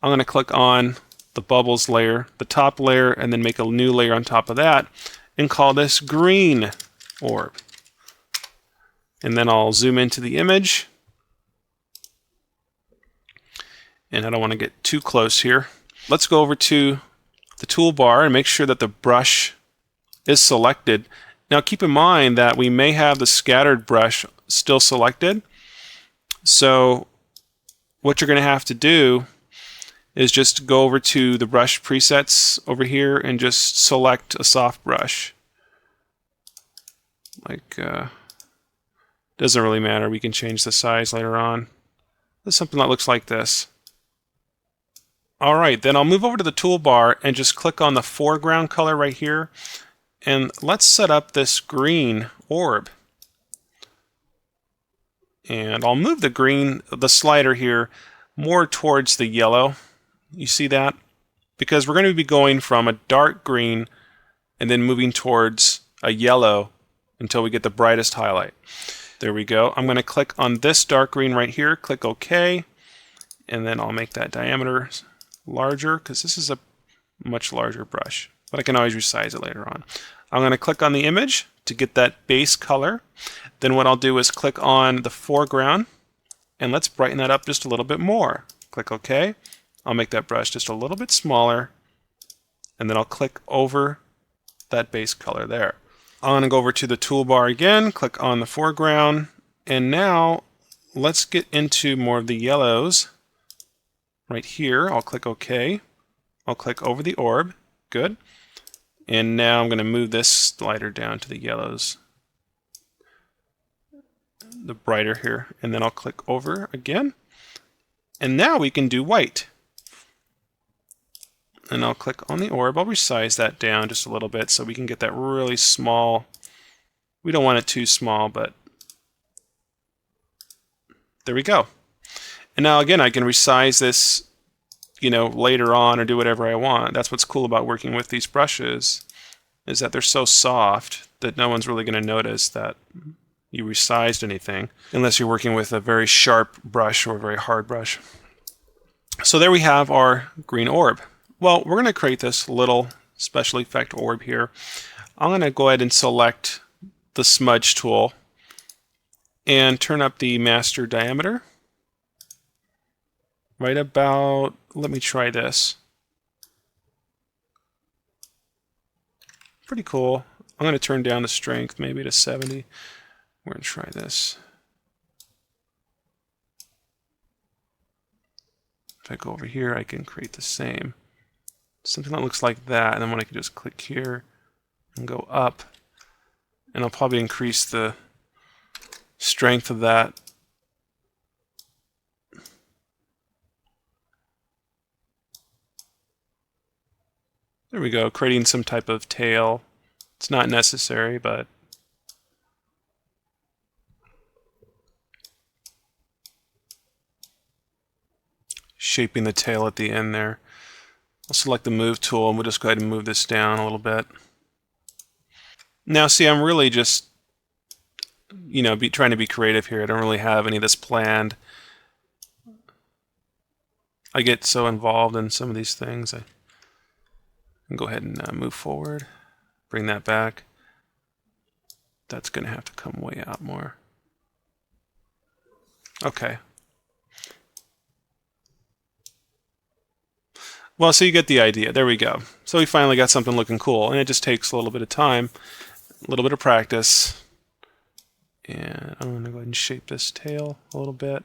I'm going to click on the bubbles layer, the top layer, and then make a new layer on top of that and call this green orb. And then I'll zoom into the image. And I don't want to get too close here. Let's go over to the toolbar and make sure that the brush is selected. Now keep in mind that we may have the scattered brush still selected. So what you're going to have to do is just go over to the brush presets over here and just select a soft brush. Like, doesn't really matter. We can change the size later on. There's something that looks like this. Alright, then I'll move over to the toolbar and just click on the foreground color right here. And let's set up this green orb. And I'll move the slider here more towards the yellow. You see that? Because we're going to be going from a dark green and then moving towards a yellow until we get the brightest highlight. There we go. I'm going to click on this dark green right here, click OK, and then I'll make that diameter larger because this is a much larger brush, but I can always resize it later on. I'm going to click on the image to get that base color. Then what I'll do is click on the foreground and let's brighten that up just a little bit more. Click OK. I'll make that brush just a little bit smaller and then I'll click over that base color there. I'm going to go over to the toolbar again, click on the foreground, and now let's get into more of the yellows. Right here, I'll click OK. I'll click over the orb. Good. And now I'm going to move this slider down to the yellows, the brighter here, and then I'll click over again. And now we can do white. And I'll click on the orb. I'll resize that down just a little bit so we can get that really small. We don't want it too small, but there we go. And now again, I can resize this, later on or do whatever I want. That's what's cool about working with these brushes, is that they're so soft that no one's really going to notice that you resized anything, unless you're working with a very sharp brush or a very hard brush. So there we have our green orb. Well, we're going to create this little special effect orb here. I'm going to go ahead and select the smudge tool and turn up the master diameter. Right about, let me try this. Pretty cool. I'm going to turn down the strength maybe to 70. We're going to try this. If I go over here, I can create the same. Something that looks like that, and then what I can do is click here and go up, and I'll probably increase the strength of that. There we go, creating some type of tail. It's not necessary, but shaping the tail at the end there. I'll select the move tool and we'll just go ahead and move this down a little bit. Now see, I'm really just trying to be creative here. I don't really have any of this planned. I get so involved in some of these things. I can go ahead and move forward, bring that back. That's going to have to come way out more. Okay. Well, so you get the idea. There we go. So we finally got something looking cool, and it just takes a little bit of time, a little bit of practice. And I'm going to go ahead and shape this tail a little bit.